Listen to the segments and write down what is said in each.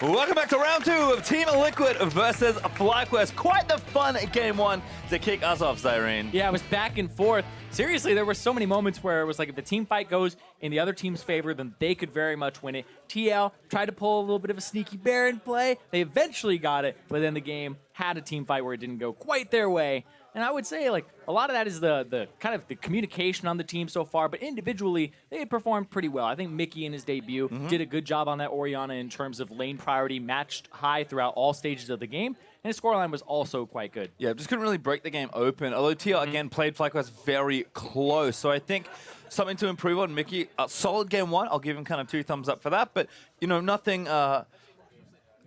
Welcome back to round 2 of Team Liquid versus FlyQuest. Quite the fun game 1 to kick us off, Zyrene. Yeah, it was back and forth. Seriously, there were so many moments where it was like if the team fight goes in the other team's favor, then they could very much win it. TL tried to pull a little bit of a sneaky Baron play. They eventually got it, but then the game had a team fight where it didn't go quite their way. And I would say, like, a lot of that is the kind of the communication on the team so far, but individually, they had performed pretty well. I think Mickey in his debut did a good job on that Orianna in terms of lane priority, matched high throughout all stages of the game, and his scoreline was also quite good. Yeah, just couldn't really break the game open, although TL, again, played FlyQuest very close. So I think something to improve on Mickey. A solid game 1. I'll give him kind of 2 thumbs up for that, but, you know, nothing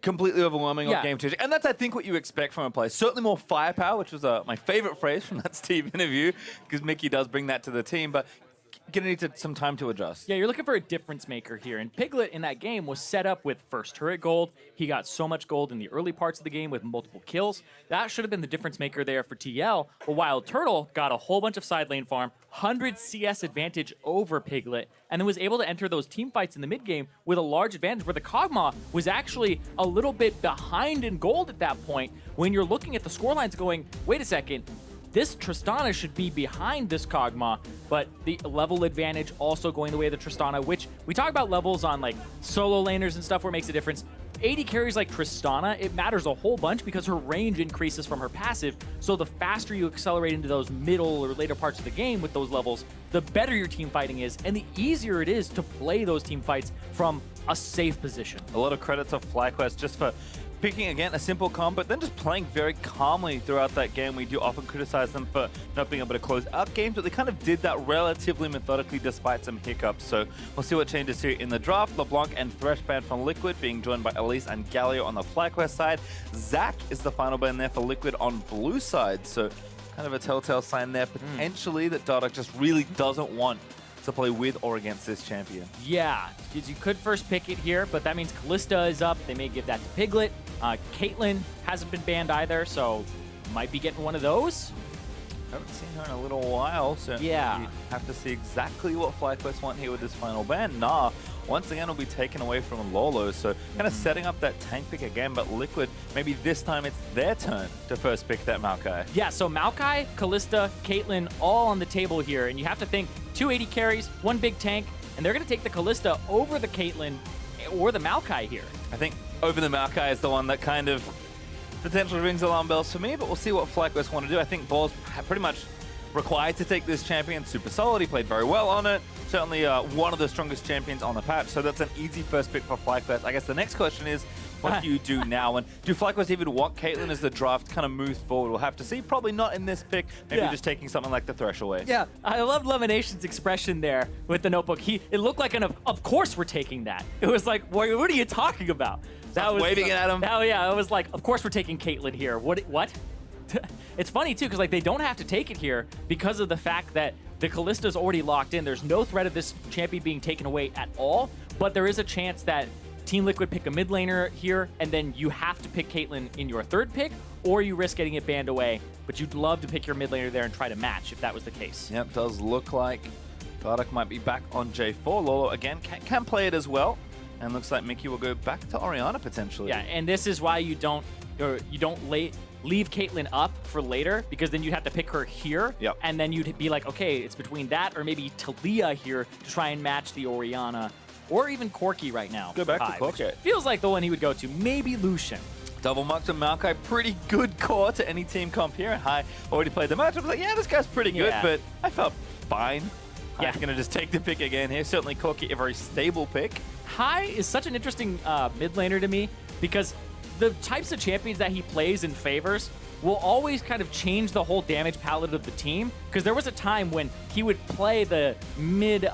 completely overwhelming or game-changing. And that's, I think, what you expect from a player. Certainly more firepower, which was my favorite phrase from that Steve interview, because Mickey does bring that to the team, but gonna need some time to adjust. Yeah, you're looking for a difference maker here. And Piglet in that game was set up with first turret gold. He got so much gold in the early parts of the game with multiple kills. That should have been the difference maker there for TL. But WildTurtle got a whole bunch of side lane farm, 100 CS advantage over Piglet, and then was able to enter those team fights in the mid game with a large advantage where the Kog'Maw was actually a little bit behind in gold at that point. When you're looking at the scorelines going, wait a second, this Tristana should be behind this Kog'Maw, but the level advantage also going the way of the Tristana, which we talk about levels on like solo laners and stuff where it makes a difference. AD carries like Tristana, it matters a whole bunch because her range increases from her passive, so the faster you accelerate into those middle or later parts of the game with those levels, the better your team fighting is, and the easier it is to play those team fights from a safe position. A lot of credit to FlyQuest just for picking, again, a simple comp, but then just playing very calmly throughout that game. We do often criticize them for not being able to close out games, but they kind of did that relatively methodically despite some hiccups. So we'll see what changes here in the draft. LeBlanc and Thresh ban from Liquid, being joined by Elise and Galio on the FlyQuest side. Zac is the final ban there for Liquid on blue side. So kind of a telltale sign there, potentially, that Dardoch just really doesn't want to play with or against this champion. Yeah, because you could first pick it here, but that means Kalista is up. They may give that to Piglet. Caitlyn hasn't been banned either, so might be getting one of those. Haven't seen her in a little while, so yeah, you have to see exactly what FlyQuest want here with this final ban. Nah, once again, will be taken away from Lourlo, so kind of setting up that tank pick again, but Liquid, maybe this time it's their turn to first pick that Maokai. Yeah, so Maokai, Kalista, Caitlyn, all on the table here, and you have to think 2 AD carries, 1 big tank, and they're going to take the Kalista over the Caitlyn or the Maokai here. I think over the Maokai is the one that kind of potentially rings alarm bells for me, but we'll see what FlyQuest want to do. I think Ball's pretty much required to take this champion. Super solid, he played very well on it. Certainly one of the strongest champions on the patch, so that's an easy first pick for FlyQuest. I guess the next question is, what do you do now? And do FlyQuest even want Caitlyn as the draft kind of moves forward? We'll have to see. Probably not in this pick. Maybe just taking something like the Thresh away. Yeah, I love LemonNation's expression there with the notebook. It looked like of course we're taking that. It was like, what are you talking about? That was waving it at him. Oh yeah, it was like, of course we're taking Caitlyn here. What? It's funny too, because like they don't have to take it here because of the fact that the Kalista's already locked in. There's no threat of this champion being taken away at all, but there is a chance that Team Liquid pick a mid laner here, and then you have to pick Caitlyn in your 3rd pick, or you risk getting it banned away, but you'd love to pick your mid laner there and try to match if that was the case. Yep, does look like Dardoch might be back on J4. Lourlo, again, can play it as well, and looks like Mickey will go back to Orianna potentially. Yeah, and this is why you don't leave Caitlyn up for later, because then you'd have to pick her here, and then you'd be like, okay, it's between that or maybe Talia here to try and match the Orianna, or even Corki right now. Go back to Corki. Feels like the one he would go to. Maybe Lucian. Double Muck to Maokai, pretty good core to any team comp here. And Hai already played the match. I was like, yeah, this guy's pretty good, but I felt fine. Hai's going to just take the pick again here. Certainly Corki, a very stable pick. Hai is such an interesting mid laner to me, because the types of champions that he plays and favors will always kind of change the whole damage palette of the team. Because there was a time when he would play the mid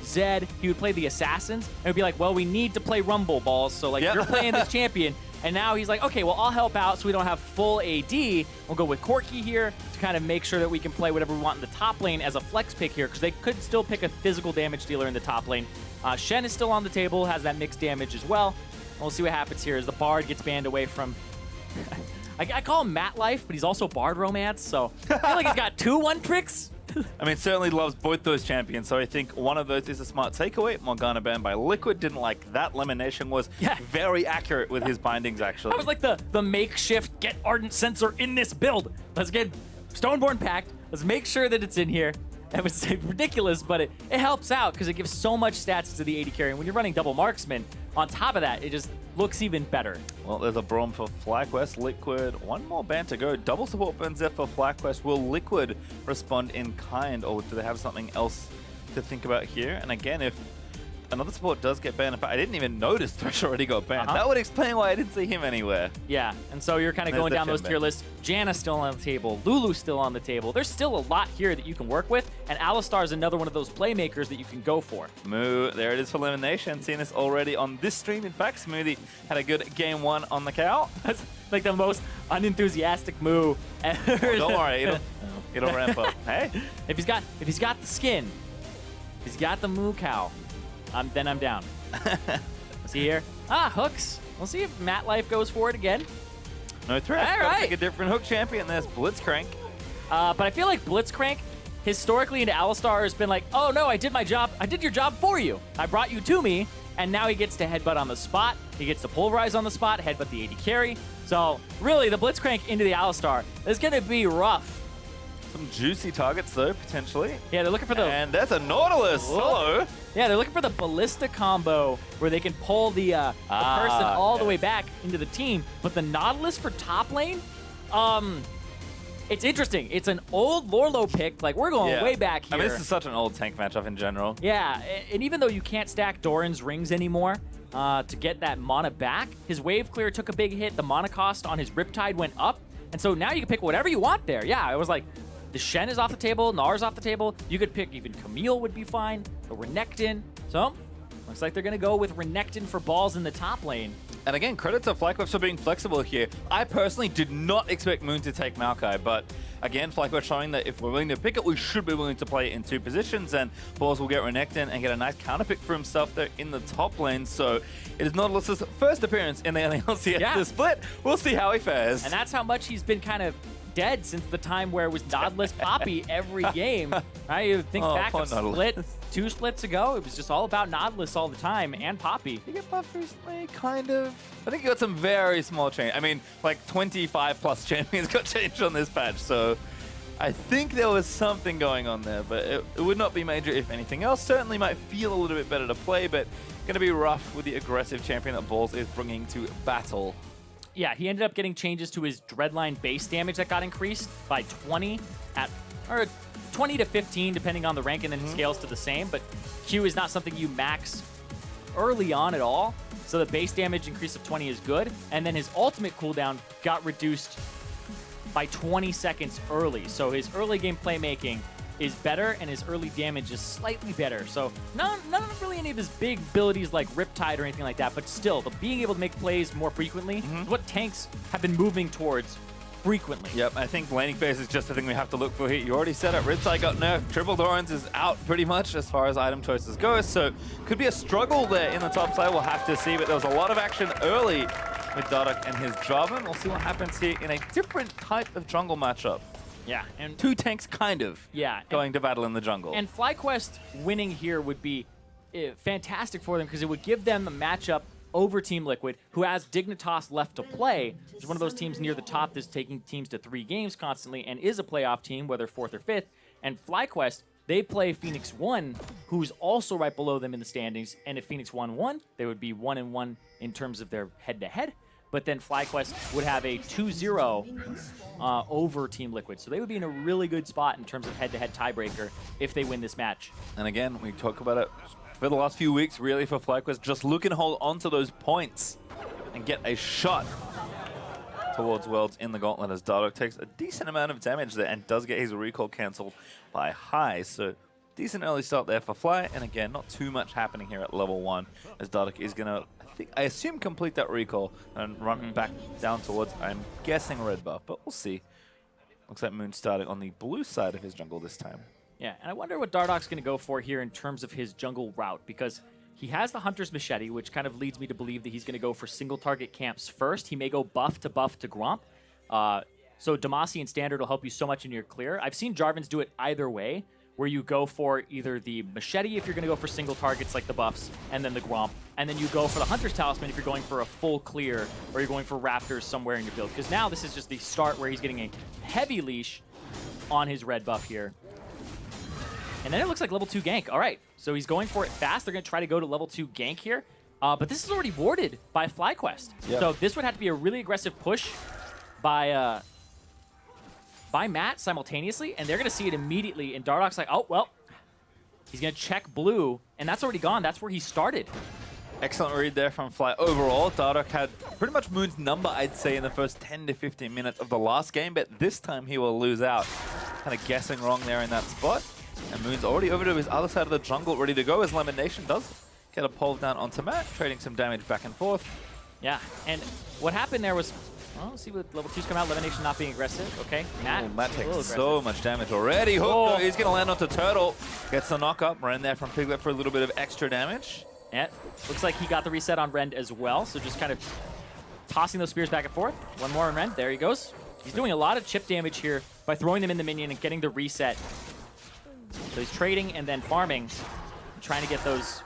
Zed, he would play the Assassins, and it would be like, well, we need to play Rumble Balls, so like you're playing this champion. And now he's like, okay, well, I'll help out so we don't have full AD. We'll go with Corki here to kind of make sure that we can play whatever we want in the top lane as a flex pick here, because they could still pick a physical damage dealer in the top lane. Shen is still on the table, has that mixed damage as well. We'll see what happens here as the Bard gets banned away from... I call him Matt Life, but he's also Bard Romance, so I feel like he's got 2 1 tricks. I mean, certainly loves both those champions, so I think one of those is a smart takeaway. Morgana banned by Liquid, didn't like that. LemonNation was very accurate with his bindings, actually. That was like the makeshift get Ardent Sensor in this build. Let's get Stoneborn packed. Let's make sure that it's in here. That was ridiculous, but it helps out because it gives so much stats to the AD carry. And when you're running double marksman, on top of that, it just looks even better. Well, there's a Braum for FlyQuest. Liquid, one more ban to go. Double support burns there for FlyQuest. Will Liquid respond in kind, or do they have something else to think about here? And again, if another support does get banned, but I didn't even notice Thresh already got banned. That would explain why I didn't see him anywhere. Yeah, and so you're kind of going down those tier lists. Janna's still on the table. Lulu's still on the table. There's still a lot here that you can work with, and Alistar is another one of those playmakers that you can go for. Moo, there it is for LemonNation. Seen this already on this stream. In fact, Smoothie had a good game one on the cow. That's like the most unenthusiastic Moo ever. Oh, don't worry, it'll ramp up. Hey, if he's got the skin, if he's got the Moo cow, then I'm down. See here? Hooks. We'll see if Matt Life goes for it again. No threat. All right. Take a different hook champion. There's Blitzcrank. But I feel like Blitzcrank, historically into Alistar, has been like, oh no, I did my job. I did your job for you. I brought you to me. And now he gets to headbutt on the spot. He gets to pulverize on the spot, headbutt the AD carry. So really, the Blitzcrank into the Alistar is going to be rough. Some juicy targets, though, potentially. Yeah, they're looking for the... And that's a Nautilus. Hello. Yeah, they're looking for the Ballista combo where they can pull the person all the way back into the team. But the Nautilus for top lane, it's interesting. It's an old Lourlo pick. Like, we're going way back here. I mean, this is such an old tank matchup in general. Yeah, and even though you can't stack Doran's rings anymore to get that mana back, his wave clear took a big hit. The mana cost on his Riptide went up. And so now you can pick whatever you want there. Yeah, it was like... The Shen is off the table, Nar's off the table. You could pick even Camille would be fine, a Renekton. So, looks like they're going to go with Renekton for balls in the top lane. And again, credit to FlyQuest for being flexible here. I personally did not expect Moon to take Maokai, but again, FlyQuest showing that if we're willing to pick it, we should be willing to play it in two positions, and Balls will get Renekton and get a nice counter pick for himself there in the top lane. So it is Nautilus's first appearance in the LCS this split. We'll see how he fares. And that's how much he's been kind of dead since the time where it was Nautilus Poppy every game. Right? You think back a split, 2 splits ago, it was just all about Nautilus all the time and Poppy. Did he get buffed recently? Kind of. I think he got some very small change. I mean, like 25 plus champions got changed on this patch, so I think there was something going on there, but it would not be major if anything else. Certainly might feel a little bit better to play, but going to be rough with the aggressive champion that Balls is bringing to battle. Yeah, he ended up getting changes to his Dreadline base damage that got increased by 20 or 20 to 15, depending on the rank, and then it scales to the same. But Q is not something you max early on at all, so the base damage increase of 20 is good. And then his ultimate cooldown got reduced by 20 seconds early, so his early game playmaking is better, and his early damage is slightly better. So not really any of his big abilities like Riptide or anything like that, but still, the being able to make plays more frequently is what tanks have been moving towards frequently. Yep, I think laning phase is just the thing we have to look for here. You already said it, Riptide got nerfed, Triple Dorans is out pretty much as far as item choices go, so could be a struggle there in the top side, we'll have to see, but there was a lot of action early with Dardoch and his Jarvan. We'll see what happens here in a different type of jungle matchup. Yeah, and 2 tanks kind of going to battle in the jungle. And FlyQuest winning here would be fantastic for them because it would give them a matchup over Team Liquid, who has Dignitas left to play. It's one of those teams near the top that's taking teams to 3 games constantly and is a playoff team, whether 4th or 5th. And FlyQuest, they play Phoenix 1, who's also right below them in the standings. And if Phoenix 1-1, they would be 1-1 in terms of their head-to-head. But then FlyQuest would have a 2-0 over Team Liquid. So they would be in a really good spot in terms of head-to-head tiebreaker if they win this match. And again, we talk about it for the last few weeks, really, for FlyQuest, just look and hold on to those points and get a shot towards Worlds in the gauntlet as Dardoch takes a decent amount of damage there and does get his recall cancelled by High. So decent early start there for Fly, and again, not too much happening here at level 1 as Dardoch is going to, I assume, complete that recall and run back down towards, I'm guessing, red buff, but we'll see. Looks like Moon starting on the blue side of his jungle this time. Yeah, and I wonder what Dardoch's going to go for here in terms of his jungle route, because he has the Hunter's Machete, which kind of leads me to believe that he's going to go for single target camps first. He may go buff to Gromp. So Demacia and Standard will help you so much in your clear. I've seen Jarvans do it either way, where you go for either the Machete if you're going to go for single targets like the buffs, and then the Gromp, and then you go for the Hunter's Talisman if you're going for a full clear, or you're going for Raptors somewhere in your build. Because now this is just the start where he's getting a heavy leash on his red buff here. And then it looks like level 2 gank. All right, so he's going for it fast. They're going to try to go to level 2 gank here. But this is already warded by FlyQuest. Yep. So this would have to be a really aggressive push by Matt simultaneously, and they're going to see it immediately. And Dardoch's like, oh, well, he's going to check blue, and that's already gone. That's where he started. Excellent read there from Fly. Overall, Dardoch had pretty much Moon's number, I'd say, in the first 10 to 15 minutes of the last game, but this time he will lose out. Kind of guessing wrong there in that spot. And Moon's already over to his other side of the jungle, ready to go, as LemonNation does get a pole down onto Matt, trading some damage back and forth. Yeah, and what happened there was, well, let's see what level 2's come out. LemonNation not being aggressive. Okay, Matt. Oh, Matt takes so much damage already. Hook, he's going to land onto Turtle. Gets the knock up. Ran there from Piglet for a little bit of extra damage. Yeah, looks like he got the reset on Rend as well. So just kind of tossing those spears back and forth. One more on Rend. There he goes. He's doing a lot of chip damage here by throwing them in the minion and getting the reset. So he's trading and then farming, trying to get those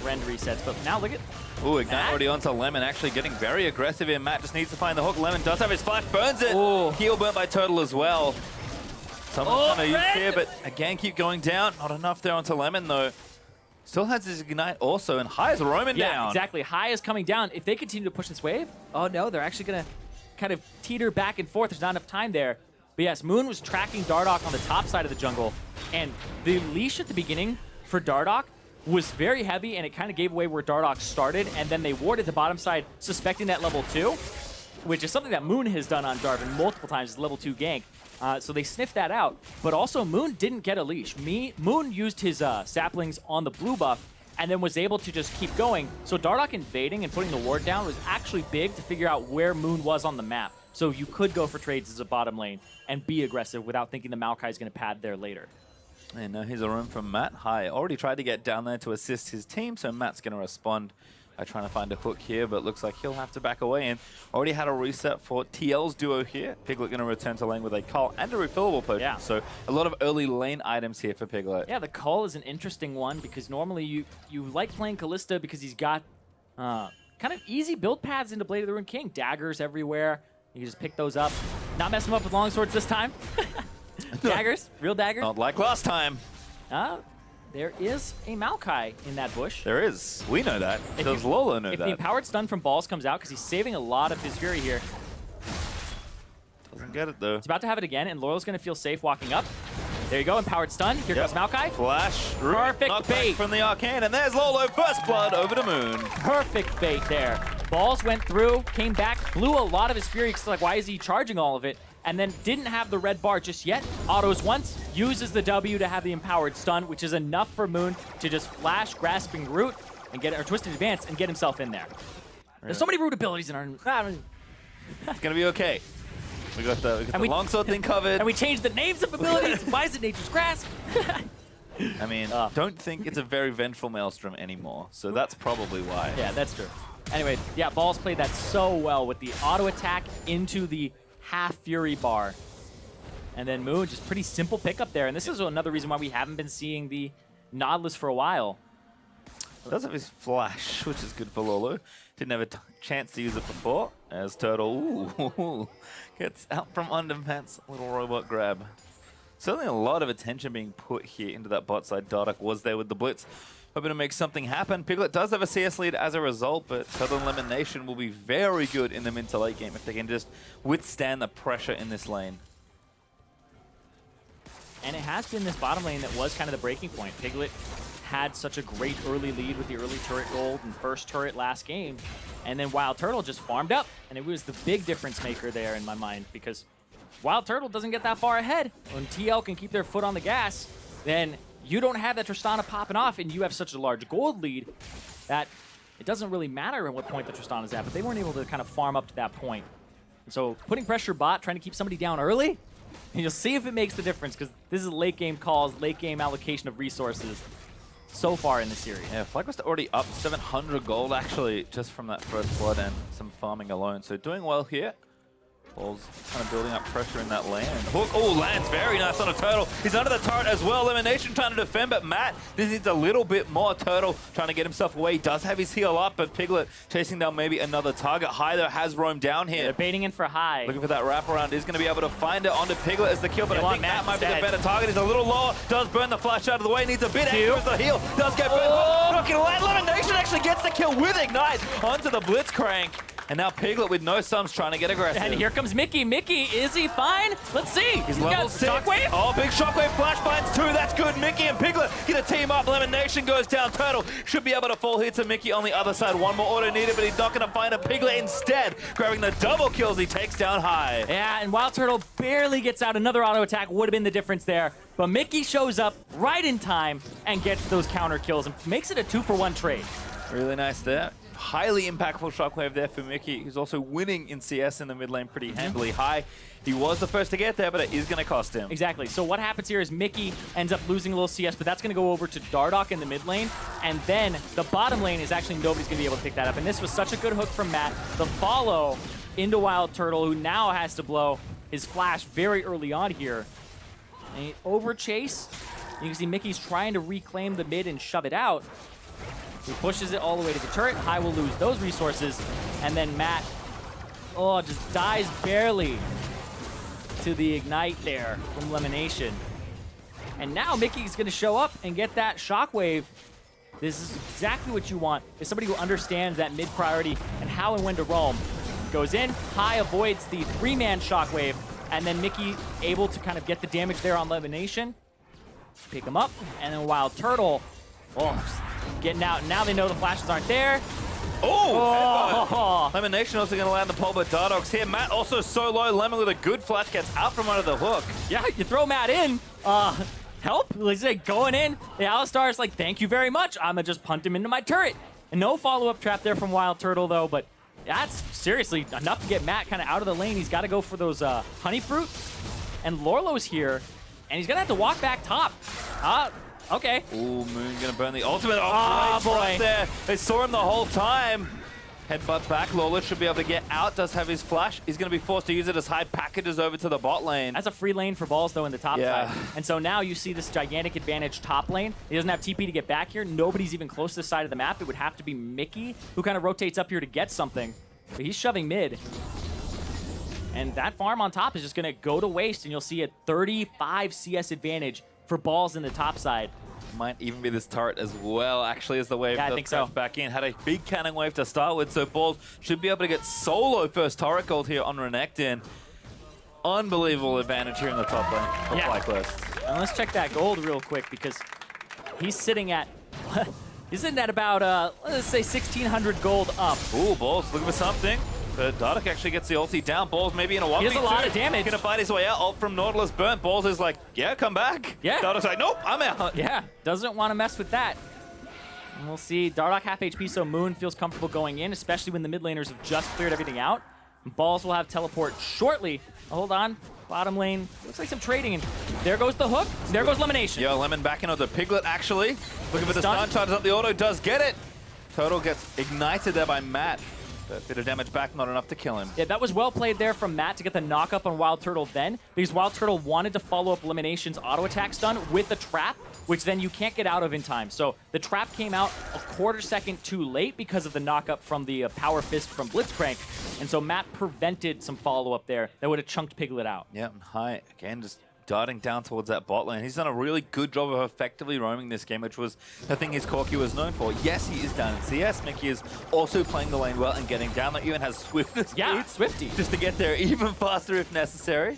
Rend resets. But now look at... Ooh, Ignite already onto Lemon, actually getting very aggressive here. Matt just needs to find the hook. Lemon does have his flash, burns it. Ooh. Heal burnt by Turtle as well. Someone's trying to use here, but again, keep going down. Not enough there onto Lemon, though. Still has his Ignite also, and High is roaming down. Yeah, exactly. High is coming down. If they continue to push this wave, oh no, they're actually going to kind of teeter back and forth. There's not enough time there. But yes, Moon was tracking Dardoch on the top side of the jungle, and the leash at the beginning for Dardoch was very heavy, and it kind of gave away where Dardoch started, and then they warded the bottom side, suspecting that level 2, which is something that Moon has done on Jarvan multiple times, is level 2 gank. So they sniffed that out, but also Moon didn't get a leash. Moon used his saplings on the blue buff, and then was able to just keep going. So Dardoch invading and putting the ward down was actually big to figure out where Moon was on the map. So you could go for trades as a bottom lane and be aggressive without thinking the Maokai is going to pad there later. And now here's a room from Matt. High already tried to get down there to assist his team, so Matt's going to respond by trying to find a hook here, but looks like he'll have to back away. And already had a reset for TL's duo here. Piglet going to return to lane with a Cull and a refillable potion. Yeah. So a lot of early lane items here for Piglet. Yeah, the Cull is an interesting one because normally you like playing Kalista because he's got kind of easy build paths into Blade of the Ruined King. Daggers everywhere. You just pick those up. Not mess them up with longswords this time. Daggers, real daggers. Not like last time. There is a Maokai in that bush. There is. We know that. Does Lourlo know that? If the empowered stun from Balls comes out, because he's saving a lot of his fury here. Doesn't get it, though. He's about to have it again, and Loyal's going to feel safe walking up. There you go, empowered stun. Here goes Maokai. Flash. Perfect bait. From the Arcane, and there's Lourlo. First blood over to Moon. Perfect bait there. Balls went through, came back, blew a lot of his fury, because like, why is he charging all of it? And then didn't have the red bar just yet. Autos once, uses the W to have the empowered stun, which is enough for Moon to just flash Grasping Root and get, or Twisted Advance and get himself in there. There's so many root abilities in our... It's going to be okay. We got the longsword thing covered. And we changed the names of abilities. Why is it Nature's Grasp? I mean, don't think it's a very vengeful Maelstrom anymore, so that's probably why. Yeah, that's true. Anyway, yeah, Balls played that so well with the auto attack into the half Fury bar. And then Moon, just pretty simple pickup there. And this is another reason why we haven't been seeing the Nautilus for a while. Does have his flash, which is good for Lourlo. Didn't have a chance to use it before, as Turtle gets out from under Matt's little robot grab. Certainly a lot of attention being put here into that bot side. Dardoch was there with the Blitz, hoping to make something happen. Piglet does have a CS lead as a result, but Turtle and LemonNation will be very good in the mid to late game if they can just withstand the pressure in this lane. And it has been this bottom lane that was kind of the breaking point. Piglet had such a great early lead with the early turret gold and first turret last game. And then WildTurtle just farmed up. And it was the big difference maker there in my mind, because WildTurtle doesn't get that far ahead. When TL can keep their foot on the gas, then you don't have that Tristana popping off, and you have such a large gold lead that it doesn't really matter at what point the Tristana's at, but they weren't able to kind of farm up to that point. And so putting pressure bot, trying to keep somebody down early, and you'll see if it makes the difference, because this is late game calls, late game allocation of resources so far in the series. Yeah, FlyQuest already up 700 gold actually just from that first blood and some farming alone. So doing well here. Ball's kind of building up pressure in that lane. Hook, oh, lands very nice on a Turtle. He's under the turret as well. LemonNation trying to defend, but Matt, this needs a little bit more. Turtle trying to get himself away. He does have his heal up, but Piglet chasing down maybe another target. High, though, has roamed down here. They're baiting in for High. Looking for that wraparound. Is going to be able to find it onto Piglet as the kill, but I think Matt might be the better target. He's a little lower. Does burn the flash out of the way. Needs a bit extra as the heal. Does get burned. Not going to land. LemonNation actually gets the kill with Ignite onto the Blitzcrank. And now Piglet with no sums trying to get aggressive. And here comes Mickey. Mickey, is he fine? Let's see. He's level 6. Shockwave? Oh, big Shockwave flash binds 2. That's good. Mickey and Piglet get a team up. LemonNation goes down. Turtle should be able to fall here to Mickey on the other side. One more auto needed, but he's not going to find a Piglet instead. Grabbing the double kills, he takes down High. Yeah, and WildTurtle barely gets out. Another auto attack would have been the difference there. But Mickey shows up right in time and gets those counter kills and makes it a 2-for-1 trade. Really nice there. Highly impactful Shockwave there for Mickey, who's also winning in CS in the mid lane pretty handily. High, he was the first to get there, but it is going to cost him. Exactly. So what happens here is Mickey ends up losing a little CS, but that's going to go over to Dardoch in the mid lane. And then the bottom lane is actually nobody's going to be able to pick that up. And this was such a good hook from Matt. The follow into WildTurtle, who now has to blow his flash very early on here. And over chase. You can see Mickey's trying to reclaim the mid and shove it out. He pushes it all the way to the turret. High will lose those resources. And then Matt, just dies barely to the Ignite there from LemonNation. And now Mickey's going to show up and get that Shockwave. This is exactly what you want, is somebody who understands that mid priority and how and when to roam. Goes in, High avoids the 3-man Shockwave, and then Mickey able to kind of get the damage there on LemonNation. Pick him up, and then WildTurtle, getting out. Now they know the flashes aren't there. LemonNation also going to land the pole, but Dardoch's here. Matt also so low. Lemon with a good flash gets out from under the hook. Yeah, you throw Matt in. Help? Like going in. The Alistar is like, thank you very much. I'm going to just punt him into my turret. And no follow-up trap there from WildTurtle, though, but that's seriously enough to get Matt kind of out of the lane. He's got to go for those honey fruit. And Lourlo's here, and he's going to have to walk back top. Okay. Ooh, Moon gonna burn the ultimate. Oh, boy. Right there. They saw him the whole time. Headbutt back. Lourlo should be able to get out. Does have his flash. He's gonna be forced to use it as High packages over to the bot lane. That's a free lane for balls, though, in the top side. And so now you see this gigantic advantage top lane. He doesn't have TP to get back here. Nobody's even close to this side of the map. It would have to be Mickey, who kind of rotates up here to get something. But he's shoving mid. And that farm on top is just gonna go to waste, and you'll see a 35 CS advantage for balls in the top side. Might even be this turret as well, actually, as the wave I think so. back in. Had a big cannon wave to start with, so balls should be able to get solo first turret gold here on Renekton. Unbelievable advantage here in the top lane of FlyQuest. And let's check that gold real quick, because he's sitting at about, let's say 1,600 gold up. Ooh, balls looking for something. But Dardoch actually gets the ulti down. Balls maybe in a 1v2. He has a lot of damage. Gonna fight his way out. Ult from Nautilus burnt. Balls is like, yeah, come back. Yeah. Dardoch's like, nope, I'm out. Yeah, doesn't want to mess with that. And we'll see. Dardoch half HP, so Moon feels comfortable going in, especially when the mid laners have just cleared everything out. Balls will have teleport shortly. Hold on. Bottom lane. Looks like some trading. And there goes the hook. There goes LemonNation. Yeah, Lemon back into the Piglet, actually. Looking for the stun. Charges up the auto. Does get it. Turtle gets ignited there by Matt. A bit of damage back, not enough to kill him. Yeah, that was well played there from Matt to get the knock-up on WildTurtle then, because WildTurtle wanted to follow up LemonNation's auto attack stun with the trap, which then you can't get out of in time. So the trap came out a quarter second too late because of the knock-up from the power fist from Blitzcrank. And so Matt prevented some follow-up there that would have chunked Piglet out. Yeah, and High, again, just darting down towards that bot lane. He's done a really good job of effectively roaming this game, which was the thing his Corki was known for. Yes, he is down in CS. Mickey is also playing the lane well and getting down there. Even has swiftness. Yeah, Swifty. Just to get there even faster if necessary.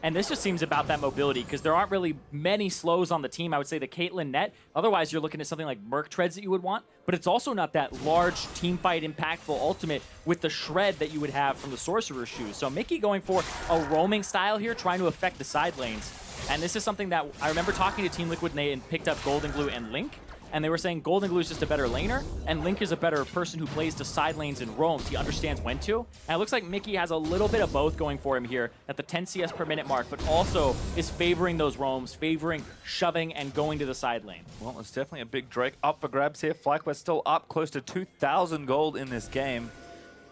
And this just seems about that mobility, because there aren't really many slows on the team. I would say the Caitlyn net. Otherwise, you're looking at something like Merc Treads that you would want. But it's also not that large team fight impactful ultimate with the shred that you would have from the Sorcerer's Shoes. So Mickey going for a roaming style here, trying to affect the side lanes. And this is something that I remember talking to Team Liquid and they picked up Golden Glue and Link. And they were saying Golden Glue is just a better laner, and Link is a better person who plays to side lanes and roams. He understands when to. And it looks like Mickey has a little bit of both going for him here at the 10 CS per minute mark, but also is favoring those roams, favoring shoving and going to the side lane. Well, it's definitely a big Drake up for grabs here. FlyQuest still up close to 2,000 gold in this game.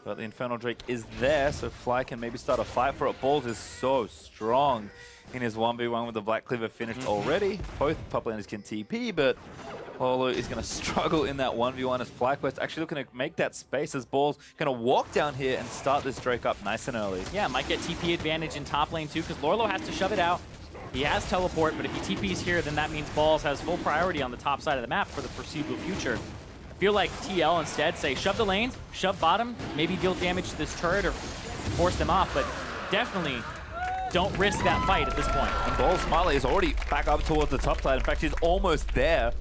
But the Infernal Drake is there, so Fly can maybe start a fight for it. Balls is so strong in his 1v1 with the Black Cleaver finished already. Both top laners can TP, but Lourlo is going to struggle in that 1v1 as FlyQuest actually looking to make that space as Ball's going to walk down here and start this Drake up nice and early. Yeah, might get TP advantage in top lane too, because Lourlo has to shove it out. He has teleport, but if he TPs here, then that means Balls has full priority on the top side of the map for the foreseeable future. I feel like TL instead say shove the lanes, shove bottom, maybe deal damage to this turret or force them off, but definitely don't risk that fight at this point. And Balls smartly is already back up towards the top side. In fact, he's almost there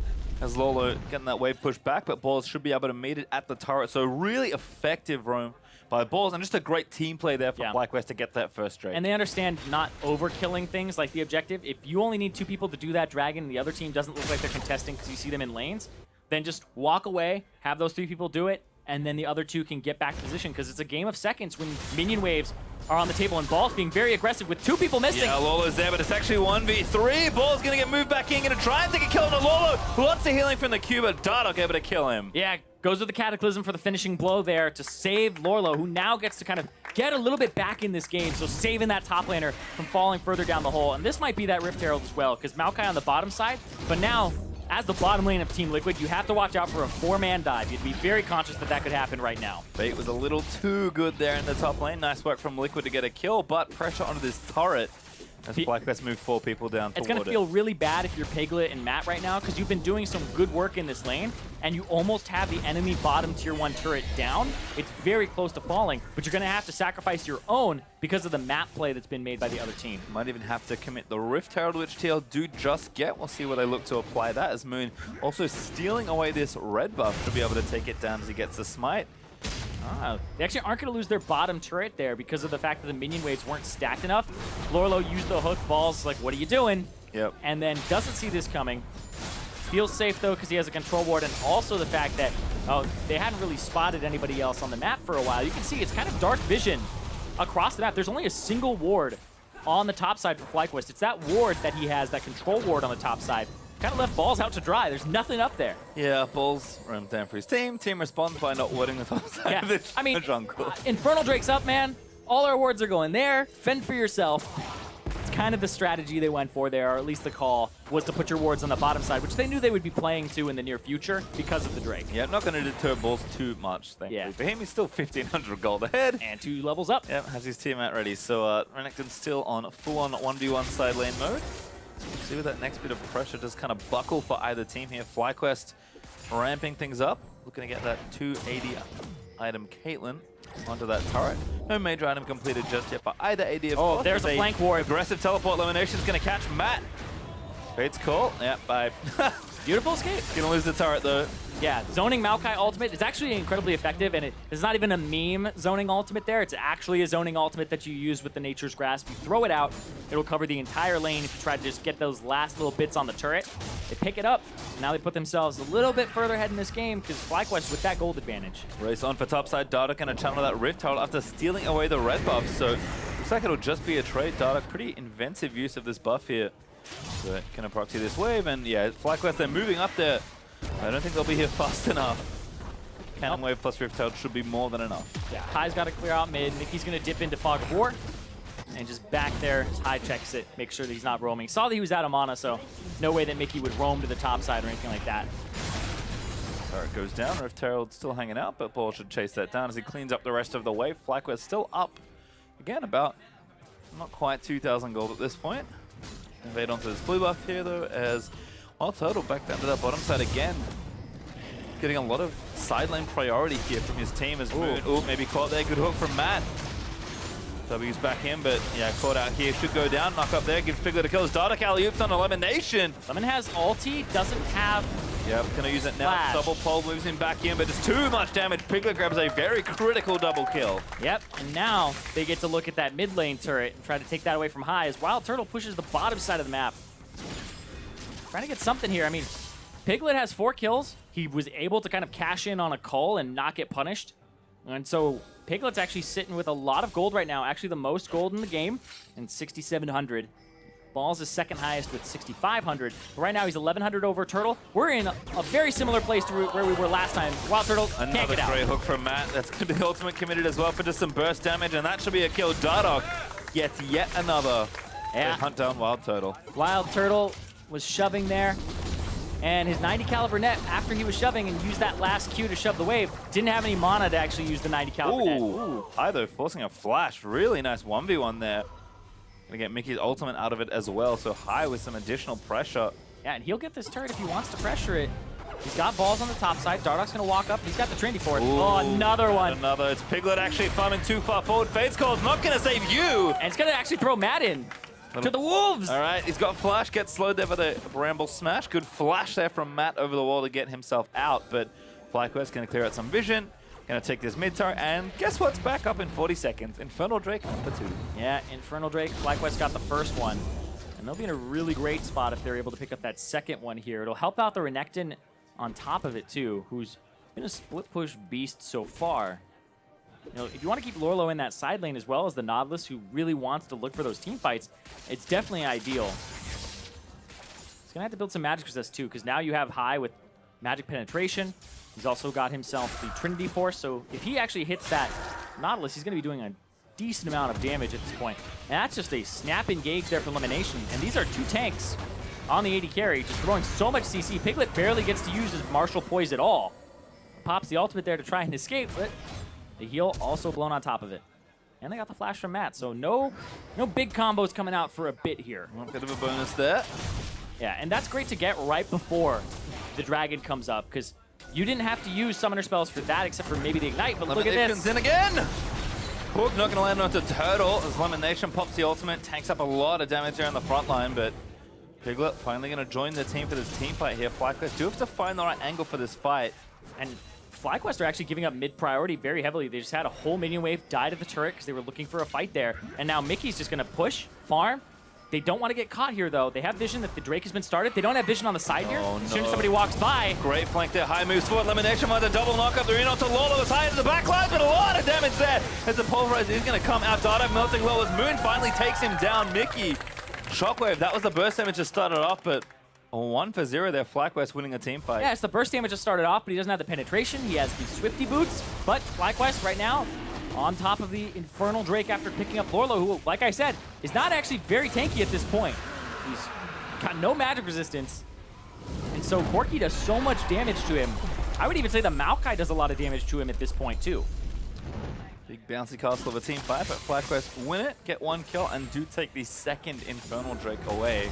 as Lourlo getting that wave pushed back, but Balls should be able to meet it at the turret. So really effective roam by Balls, and just a great team play there for FlyQuest to get that first Drake. And they understand not overkilling things like the objective. If you only need 2 people to do that dragon and the other team doesn't look like they're contesting because you see them in lanes, then just walk away, have those 3 people do it, and then the other 2 can get back to position, because it's a game of seconds when minion waves are on the table and Balls being very aggressive with 2 people missing. Yeah, Lourlo's there, but it's actually 1v3. Ball's going to get moved back in, going to try and take a kill on Lourlo. Lots of healing from the Q, but Dardoch able to kill him. Yeah, goes with the Cataclysm for the finishing blow there to save Lourlo, who now gets to kind of get a little bit back in this game, so saving that top laner from falling further down the hole. And this might be that Rift Herald as well, because Maokai on the bottom side, but now, as the bottom lane of Team Liquid, you have to watch out for a 4-man dive. You'd be very conscious that that could happen right now. Bait was a little too good there in the top lane. Nice work from Liquid to get a kill, but pressure onto this turret as FlyQuest moved 4 people down toward it. It's going to feel really bad if you're Piglet and Matt right now, because you've been doing some good work in this lane, and you almost have the enemy bottom tier 1 turret down. It's very close to falling, but you're going to have to sacrifice your own because of the map play that's been made by the other team. Might even have to commit the Rift Herald, which TL do just get. We'll see where they look to apply that, as Moon also stealing away this red buff to be able to take it down as he gets the smite. They actually aren't going to lose their bottom turret there because of the fact that the minion waves weren't stacked enough. Lourlo used the hook. Balls like, what are you doing? Yep. And then doesn't see this coming. Feels safe though because he has a control ward, and also the fact that they hadn't really spotted anybody else on the map for a while. You can see it's kind of dark vision across the map. There's only a single ward on the top side for FlyQuest. It's that ward that he has, that control ward on the top side. Kind of left Balls out to dry. There's nothing up there. Yeah, Balls roamed down for his team. Team responds by not warding the top side of the jungle. Infernal Drake's up, man. All our wards are going there. Fend for yourself. It's kind of the strategy they went for there, or at least the call, was to put your wards on the bottom side, which they knew they would be playing to in the near future because of the Drake. Yeah, not going to deter Balls too much, thankfully. For him, he's still 1,500 gold ahead. And 2 levels up. Yep, has his teammate ready. So Renekton's still on full-on 1v1 side lane mode. See where that next bit of pressure does kind of buckle for either team here. FlyQuest ramping things up, looking to get that 280 item Caitlyn onto that turret. No major item completed just yet, but either AD of course. There's a flank ward. Aggressive teleport. LemonNation is going to catch Matt. Fate's call. Yeah, bye. Beautiful escape. Gonna lose the turret though. Yeah, zoning Maokai ultimate is actually incredibly effective, and it's not even a meme zoning ultimate there. It's actually a zoning ultimate that you use with the Nature's Grasp. You throw it out, it'll cover the entire lane if you try to just get those last little bits on the turret. They pick it up, and now they put themselves a little bit further ahead in this game because FlyQuest with that gold advantage. Race on for topside. Dardoch gonna channel that Rift Herald after stealing away the red buff, so looks like it'll just be a trade. Dardoch, pretty inventive use of this buff here. So gonna proxy this wave, and yeah, FlyQuest, they're moving up there. I don't think they'll be here fast enough. Cannon Wave plus Rift Herald should be more than enough. Yeah, High's got to clear out mid. Mickey's going to dip into Fog of War. And just back there, High checks it, make sure that he's not roaming. Saw that he was out of mana, so no way that Mickey would roam to the top side or anything like that. Turret goes down. Rift Herald still hanging out, but Ball should chase that down as he cleans up the rest of the wave. FlyQuest still up. Again, about not quite 2,000 gold at this point. Invade onto this blue buff here, though, as WildTurtle back down to that bottom side again. Getting a lot of side lane priority here from his team as Moon. Oh, maybe caught there. Good hook from Matt. W's back in, but yeah, caught out here. Should go down. Knock up there. Gives Piglet a kill. Dardoch alley-oops on LemonNation. Lemon has ulti, doesn't have... Yep, gonna use it now. Flash. Double pole moves him back in, but it's too much damage. Piglet grabs a very critical double kill. Yep, and now they get to look at that mid lane turret and try to take that away from High as WildTurtle pushes the bottom side of the map. Trying to get something here. I mean, Piglet has 4 kills. He was able to kind of cash in on a cull and not get punished. And so Piglet's actually sitting with a lot of gold right now. Actually the most gold in the game, and 6,700. Balls is second highest with 6,500. But right now he's 1,100 over Turtle. We're in a very similar place to where we were last time. WildTurtle can't Another get out. great hook from Matt. That's going to be the ultimate committed as well for just some burst damage, and that should be a kill. Dardoch gets yet another. They hunt down WildTurtle. WildTurtle was shoving there. And his 90 caliber net, after he was shoving and used that last Q to shove the wave, didn't have any mana to actually use the 90 caliber net. Ooh, high though, forcing a flash. Really nice 1v1 there. Gonna get Mickey's ultimate out of it as well, so high with some additional pressure. Yeah, and he'll get this turret if he wants to pressure it. He's got balls on the top side. Dardoch's gonna walk up. He's got the Trinity for it. Ooh, oh, another one. Another. It's Piglet actually farming too far forward. Fade's Call's not gonna save you. And it's gonna actually throw Matt in. To the Wolves! All right, he's got flash, gets slowed there by the Bramble Smash. Good flash there from Matt over the wall to get himself out, but FlyQuest gonna clear out some vision, gonna take this mid tower, and guess what's back up in 40 seconds? Infernal Drake number 2. Yeah, Infernal Drake, FlyQuest got the first one. And they'll be in a really great spot if they're able to pick up that second one here. It'll help out the Renekton on top of it too, who's been a split push beast so far. You know, if you want to keep Lourlo in that side lane as well as the Nautilus, who really wants to look for those team fights, it's definitely ideal. He's going to have to build some magic resist too, because now you have high with magic penetration. He's also got himself the Trinity Force, so if he actually hits that Nautilus, he's going to be doing a decent amount of damage at this point. And that's just a snap engage there for LemonNation. And these are two tanks on the AD carry, just throwing so much CC. Piglet barely gets to use his Martial Poise at all. Pops the ultimate there to try and escape, but the heal also blown on top of it. And they got the flash from Matt, so no big combos coming out for a bit here. A bit of a bonus there. Yeah, and that's great to get right before the dragon comes up, because you didn't have to use summoner spells for that except for maybe the ignite, but look at this. In again! Hook not going to land onto Turtle as LemonNation pops the ultimate, tanks up a lot of damage there on the front line, but Piglet finally going to join the team for this team fight here. FlyQuest do have to find the right angle for this fight. And FlyQuest are actually giving up mid-priority very heavily. They just had a whole minion wave die to the turret because they were looking for a fight there. And now Mickey's just going to push, farm. They don't want to get caught here, though. They have vision that the Drake has been started. They don't have vision on the side here. As soon as somebody walks by. Great flank there. High moves forward. LemonNation with a double knock-up. They're in onto Lourlo. It's high to the back line, but a lot of damage there as the Pulverize is going to come out. Dardoch melting low as Moon finally takes him down. Mickey, Shockwave. That was the burst damage that started off, but 1 for 0 there. FlyQuest winning a team fight. Yeah, it's the burst damage that started off, but he doesn't have the penetration. He has the Swifty boots, but FlyQuest right now on top of the Infernal Drake after picking up Lourlo, who, like I said, is not actually very tanky at this point. He's got no magic resistance, and so Corki does so much damage to him. I would even say the Maokai does a lot of damage to him at this point, too. Big bouncy castle of a team fight, but FlyQuest win it, get 1 kill, and do take the second Infernal Drake away.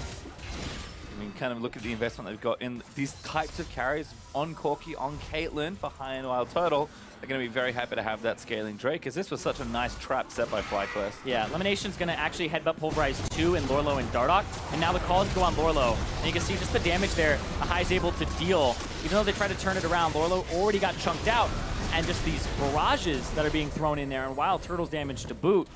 I mean, kind of look at the investment they've got in these types of carries on Corki, on Caitlyn for high and WildTurtle. They're going to be very happy to have that scaling Drake, because this was such a nice trap set by FlyQuest. Yeah, LemonNation's going to actually headbutt Pulverize 2 and Lourlo and Dardoch, and now the calls go on Lourlo. And you can see just the damage there Ahai's able to deal. Even though they try to turn it around, Lourlo already got chunked out, and just these barrages that are being thrown in there, and WildTurtle's damage to boot.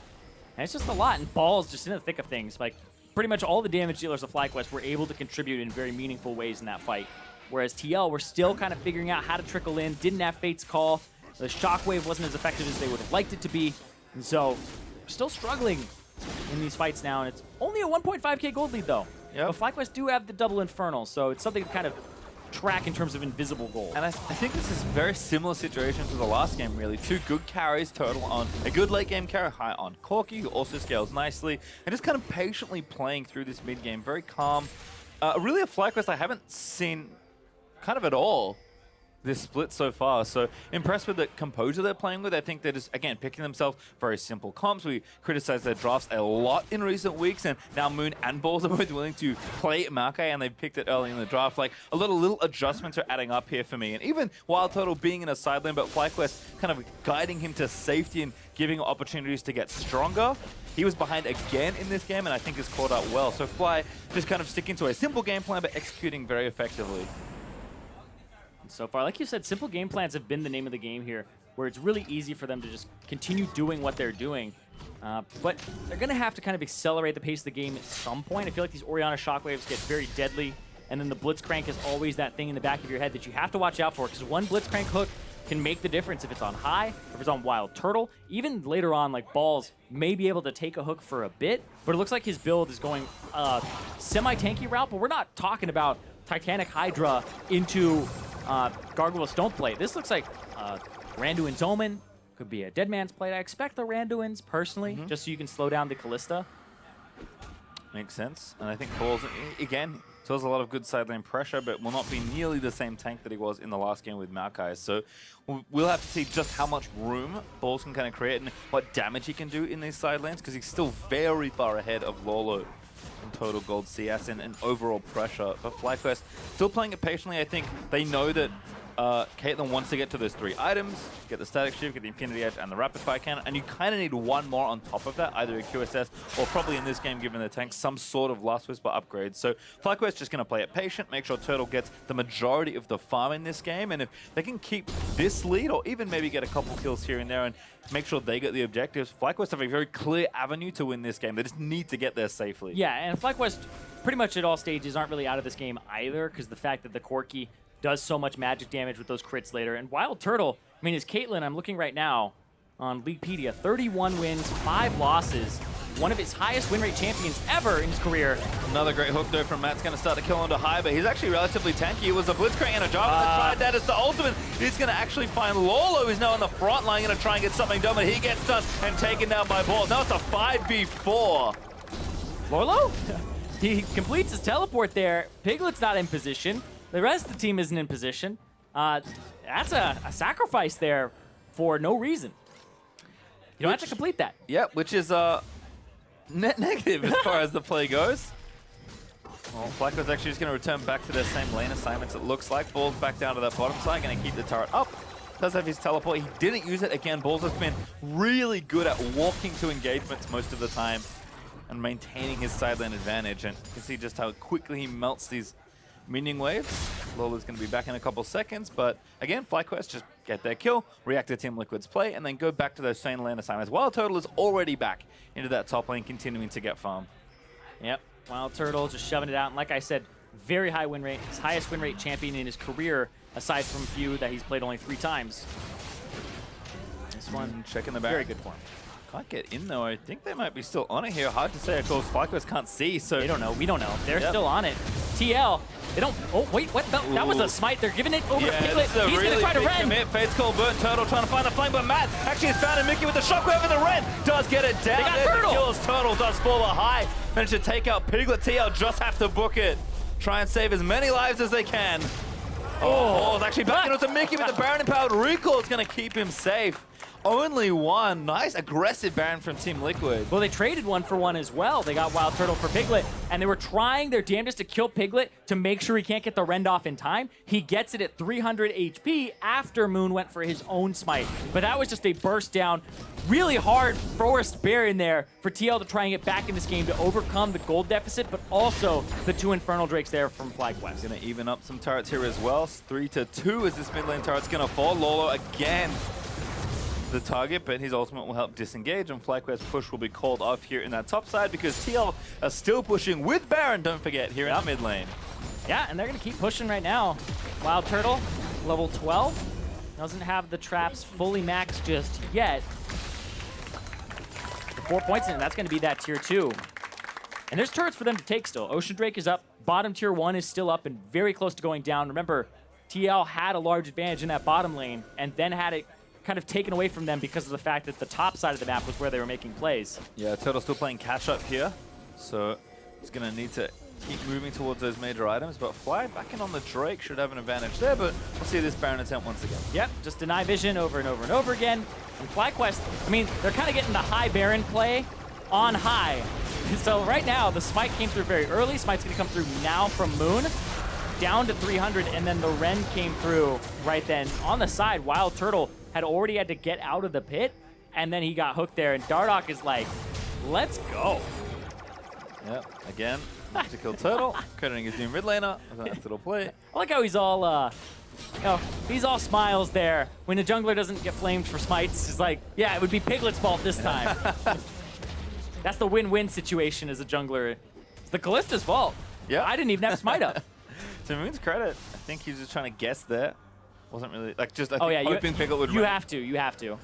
And it's just a lot, and Ball's just in the thick of things. Like, pretty much all the damage dealers of FlyQuest were able to contribute in very meaningful ways in that fight. Whereas TL were still kind of figuring out how to trickle in, didn't have Fate's Call. The Shockwave wasn't as effective as they would have liked it to be. And so, still struggling in these fights now. And it's only a 1.5k gold lead, though. Yep. But FlyQuest do have the double Infernal, so it's something to kind of track in terms of invisible gold. And I think this is a very similar situation to the last game, really. 2 good carries total on a good late game carry, high on Corki, who also scales nicely, and just kind of patiently playing through this mid game, very calm. Really a FlyQuest I haven't seen kind of at all this split so far. So impressed with the composure they're playing with. I think they're just, again, picking themselves very simple comps. We criticized their drafts a lot in recent weeks, and now Moon and Balls are both willing to play Maokai, and they've picked it early in the draft. Like, a little adjustments are adding up here for me. And even WildTurtle being in a side lane, but FlyQuest kind of guiding him to safety and giving opportunities to get stronger. He was behind again in this game, and I think has caught up well. So Fly just kind of sticking to a simple game plan, but executing very effectively. So far, like you said, simple game plans have been the name of the game here, where it's really easy for them to just continue doing what they're doing. But they're going to have to kind of accelerate the pace of the game at some point. I feel like these Orianna shockwaves get very deadly, and then the Blitzcrank is always that thing in the back of your head that you have to watch out for, because one Blitzcrank hook can make the difference if it's on high, if it's on WildTurtle. Even later on, like Balls may be able to take a hook for a bit, but it looks like his build is going semi-tanky route, but we're not talking about Titanic Hydra into Gargoyle Stone Plate. This looks like Randuin's Omen. Could be a Dead Man's Plate. I expect the Randuins, personally, just so you can slow down the Kalista. Makes sense. And I think Balls, again, still has a lot of good side lane pressure, but will not be nearly the same tank that he was in the last game with Maokai. So we'll have to see just how much room Balls can kind of create and what damage he can do in these side lanes, because he's still very far ahead of Lourlo in total gold CS and overall pressure. But FlyQuest still playing it patiently. I think they know that Caitlyn wants to get to those 3 items, get the Static Shift, get the Infinity Edge, and the Rapid Fire Cannon, and you kind of need one more on top of that, either a QSS or probably in this game, given the tank, some sort of Last Whisper upgrade. So FlyQuest just going to play it patient, make sure Turtle gets the majority of the farm in this game, and if they can keep this lead, or even maybe get a couple kills here and there and make sure they get the objectives, FlyQuest have a very clear avenue to win this game. They just need to get there safely. Yeah, and FlyQuest pretty much at all stages aren't really out of this game either, because the fact that the Corki does so much magic damage with those crits later. And WildTurtle, I mean, is Caitlyn, I'm looking right now on Leaguepedia, 31 wins, 5 losses. One of his highest win rate champions ever in his career. Another great hook though from Matt's going to start to kill onto high, but he's actually relatively tanky. It was a Blitzcrank and a Jarvan that tried that as the ultimate. He's going to actually find Lourlo, who's now on the front line, going to try and get something done, but he gets done and taken down by Balls. Now it's a 5v4. Lourlo? He completes his teleport there. Piglet's not in position. The rest of the team isn't in position. That's a sacrifice there for no reason. You don't have to complete that. Yeah, which is net negative as far as the play goes. Well, FlyQuest actually just going to return back to their same lane assignments, it looks like. Balls back down to that bottom side, going to keep the turret up. Does have his teleport. He didn't use it. Again, Balls has been really good at walking to engagements most of the time and maintaining his side lane advantage. And you can see just how quickly he melts these minion waves. Lourlo's going to be back in a couple seconds, but again, FlyQuest just get their kill, react to Team Liquid's play, and then go back to those same lane assignments. WildTurtle is already back into that top lane, continuing to get farm. Yep, WildTurtle just shoving it out, and like I said, very high win rate, his highest win rate champion in his career, aside from a few that he's played only 3 times. This one, checking the back. Very good form. Can't get in though. I think they might be still on it here. Hard to say. Of course, FlyQuest can't see, so they don't know. We don't know. They're still on it. TL, they don't. Oh wait, what? That was a smite. They're giving it over to Piglet. He's gonna try to Ren. Fate's Call, Burnt Turtle trying to find the flank, but Matt actually has found a Mickey with the shockwave, and the Ren does get it down. They got Turtle. Kills Turtle, does fall a high. Managed to take out Piglet. TL just have to book it. Try and save as many lives as they can. Oh, it's actually back into Mickey with the Baron empowered recall. It's gonna keep him safe. Only one. Nice aggressive Baron from Team Liquid. Well, they traded 1 for 1 as well. They got WildTurtle for Piglet, and they were trying their damnedest to kill Piglet to make sure he can't get the rend off in time. He gets it at 300 HP after Moon went for his own smite. But that was just a burst down. Really hard forced Baron there for TL to try and get back in this game to overcome the gold deficit, but also the 2 Infernal Drakes there from FlyQuest. Gonna even up some turrets here as well. 3-2 as this mid lane turret's gonna fall. Lourlo again the target, but his ultimate will help disengage, and FlyQuest push will be called off here in that top side because TL are still pushing with Baron, don't forget, here in the mid lane. Yeah, and they're going to keep pushing right now. WildTurtle, level 12, doesn't have the traps fully maxed just yet. The 4 points in, that's going to be that tier 2. And there's turrets for them to take still. Ocean Drake is up, bottom tier 1 is still up and very close to going down. Remember, TL had a large advantage in that bottom lane and then had it kind of taken away from them because of the fact that the top side of the map was where they were making plays. Yeah, Turtle's still playing catch up here, so he's going to need to keep moving towards those major items, but Fly back in on the Drake should have an advantage there, but we'll see this Baron attempt once again. Yep, just deny vision over and over and over again. And FlyQuest, I mean, they're kind of getting the high Baron play on high. So right now, the Smite came through very early. Smite's going to come through now from Moon, down to 300, and then the Ren came through right then. On the side, WildTurtle had already had to get out of the pit, and then he got hooked there, and Dardoch is like, let's go. Yep, again, to kill Turtle, crediting his new mid laner with a nice little play. I like how he's all, he's all smiles there. When the jungler doesn't get flamed for smites, he's like, yeah, it would be Piglet's fault this time. That's the win-win situation as a jungler. It's the Kalista's fault. Yeah, I didn't even have smite up. To Moon's credit, I think he was just trying to guess there Wasn't really like just Oh yeah, hoping Piglet would. You have to.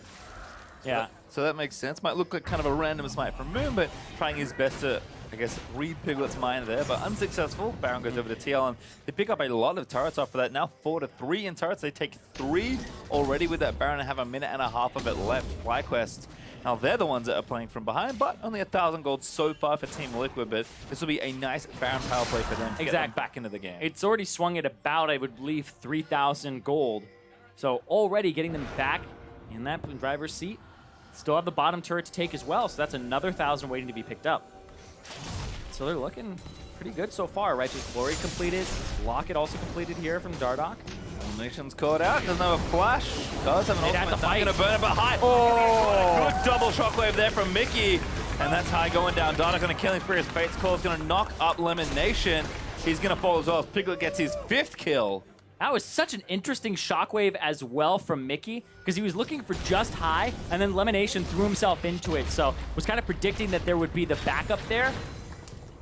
Yeah. So that makes sense. Might look like kind of a random smite from Moon, but trying his best to, I guess, read Piglet's mind there, but unsuccessful. Baron goes over to TL, and they pick up a lot of turrets off of that. Now 4-3 in turrets. They take 3 already with that Baron and have a minute and a half of it left. FlyQuest, now they're the ones that are playing from behind, but only 1,000 gold so far for Team Liquid, but this will be a nice Baron power play for them to get them back into the game. It's already swung at about, I would believe, 3,000 gold. So already getting them back in that driver's seat. Still have the bottom turret to take as well, so that's another 1,000 waiting to be picked up. So they're looking pretty good so far, right? Just Glory completed, Locket also completed here from Dardoch. LemonNation's caught out, doesn't have a flash. Does have an ultimate, not gonna burn it, but high. Oh! Good double shockwave there from Mickey. And that's high going down. Dardoch gonna kill him for his Fate's Call. Is gonna knock up LemonNation. He's gonna fall as well as Piglet gets his 5th kill. That was such an interesting shockwave as well from Mickey, because he was looking for just high, and then LemonNation threw himself into it. So was kind of predicting that there would be the backup there,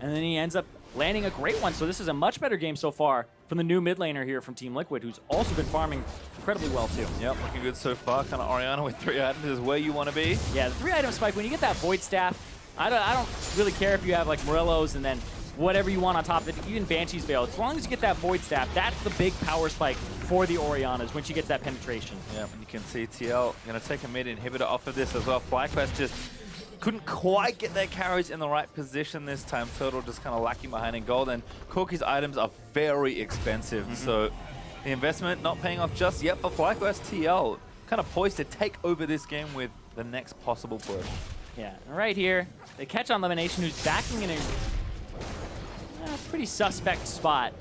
and then he ends up landing a great one. So this is a much better game so far from the new mid laner here from Team Liquid, who's also been farming incredibly well too. Yep, looking good so far. Kind of Orianna with 3 items is where you want to be. Yeah, the 3-item spike, when you get that Void Staff, I don't really care if you have like Morello's and then whatever you want on top of it, even Banshee's Veil. As long as you get that Void Staff, that's the big power spike for the Oriannas when she gets that penetration. Yeah, and you can see TL going to take a mid inhibitor off of this as well. FlyQuest just couldn't quite get their carries in the right position this time. Turtle just kind of lacking behind in gold, and Corki's items are very expensive. So the investment not paying off just yet for FlyQuest. TL kind of poised to take over this game with the next possible push. Yeah, right here, they catch on LemonNation, who's backing in a pretty suspect spot.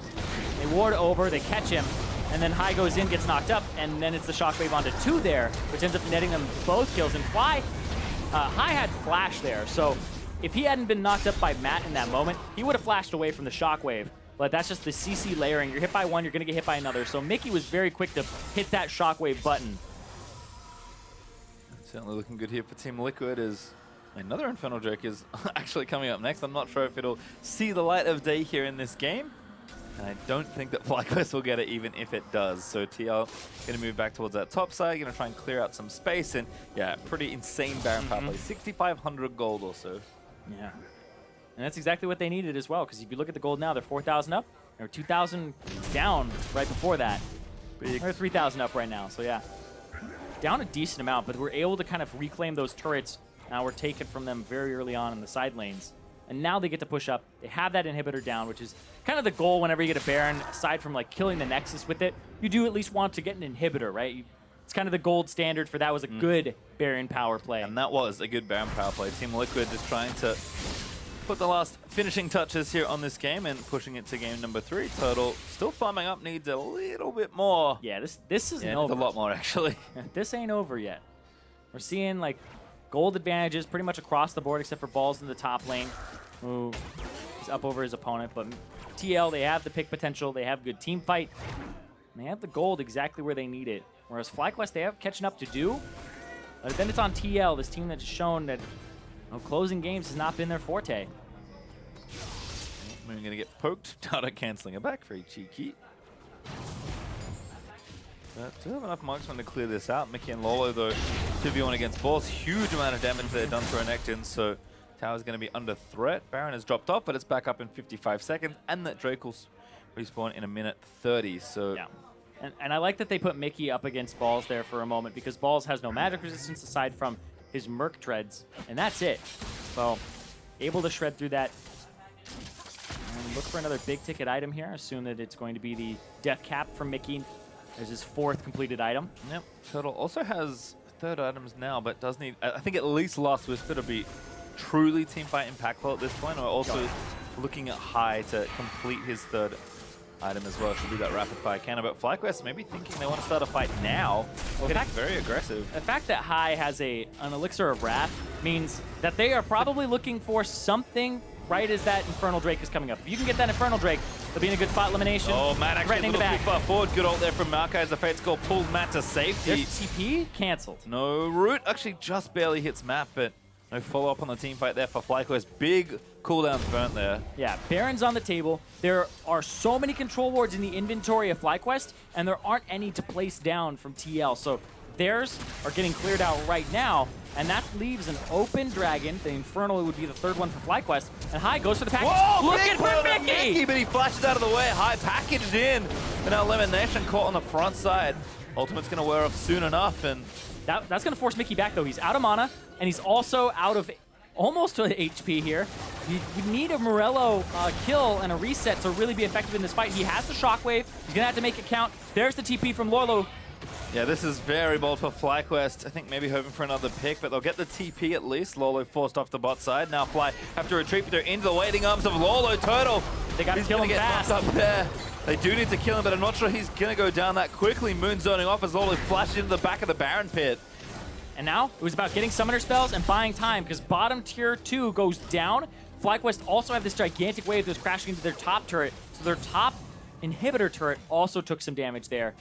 They ward over, they catch him, and then High goes in, gets knocked up, and then it's the shockwave onto 2 there, which ends up netting them both kills. And High had flash there, so if he hadn't been knocked up by Matt in that moment, he would have flashed away from the shockwave. But that's just the CC layering. You're hit by one, you're going to get hit by another. So Mickey was very quick to hit that shockwave button. Certainly looking good here for Team Liquid as another Infernal Drake is actually coming up next. I'm not sure if it'll see the light of day here in this game. And I don't think that FlyQuest will get it even if it does. So TL going to move back towards that top side, going to try and clear out some space. And yeah, pretty insane Baron power play. 6,500 gold or so. Yeah. And that's exactly what they needed as well, because if you look at the gold now, they're 4,000 up. They're 2,000 down right before that. They're 3,000 up right now, so yeah. Down a decent amount, but we're able to kind of reclaim those turrets. Now we're taken from them very early on in the side lanes. And now they get to push up. They have that inhibitor down, which is kind of the goal whenever you get a Baron. Aside from like killing the Nexus with it, you do at least want to get an inhibitor, right? It's kind of the gold standard for that was a good Baron power play. And that was a good Baron power play. Team Liquid just trying to put the last finishing touches here on this game and pushing it to game number 3. Turtle still farming up, needs a little bit more. Yeah, this isn't Yeah, over. a lot more actually. This ain't over yet. We're seeing like gold advantages pretty much across the board except for Balls in the top lane, who is up over his opponent. But TL, they have the pick potential, they have good team fight, and they have the gold exactly where they need it. Whereas FlyQuest, they have catching up to do, but then it's on TL, this team that's shown that closing games has not been their forte. We're going to get poked. Dardoch cancelling it back. Very cheeky. But do have enough marksmen to clear this out. Mickey and Lourlo, though, 2v1 against Balls. Huge amount of damage there done to Renekton, so Tower's going to be under threat. Baron has dropped off, but it's back up in 55 seconds, and that Drake will respawn in a minute 30. So yeah. And I like that they put Mickey up against Balls there for a moment, because Balls has no magic resistance aside from his Merc Treads, and that's it. So, able to shred through that. And look for another big ticket item here. Assume that it's going to be the Death Cap from Mickey as his 4th completed item. Yep. Turtle also has 3rd items now, but does need, I think, at least Last Whisper to be truly teamfight impactful at this point. We're also looking at High to complete his 3rd item as well. Should be that rapid fire cannon. But FlyQuest maybe thinking they want to start a fight now. Well, getting very aggressive. The fact that High has an Elixir of Wrath means that they are probably looking for something right as that Infernal Drake is coming up. If you can get that Infernal Drake, they'll be in a good spot. LemonNation. Oh, Matt actually a little too far forward. Good ult there from Maokai as the Fate's Call pulls Matt to safety. There's TP canceled. No root. Actually just barely hits Matt, but No follow-up on the team fight there for FlyQuest. Big cooldowns burnt there. Yeah, Baron's on the table. There are so many control wards in the inventory of FlyQuest, and there aren't any to place down from TL. So theirs are getting cleared out right now, and that leaves an open dragon. The Infernal would be the third one for FlyQuest. And High goes for the package. Whoa, looking for Mickey! But he flashes out of the way. High packaged in. And now LemonNation caught on the front side. Ultimate's going to wear off soon enough, and that's going to force Mickey back, though. He's out of mana, and he's also out of almost to HP here. You need a Morello kill and a reset to really be effective in this fight. He has the Shockwave. He's going to have to make it count. There's the TP from Lourlo. yeah, this is very bold for FlyQuest. I think maybe hoping for another pick, but they'll get the TP at least. Lourlo forced off the bot side. Now Fly have to retreat, but they're into the waiting arms of Lourlo. They got to kill him fast. Up there. They do need to kill him, but I'm not sure he's going to go down that quickly. Moon zoning off as Lourlo flashes into the back of the Baron pit. And now it was about getting summoner spells and buying time, because bottom tier 2 goes down. FlyQuest also have this gigantic wave that was crashing into their top turret, so their top inhibitor turret also took some damage there.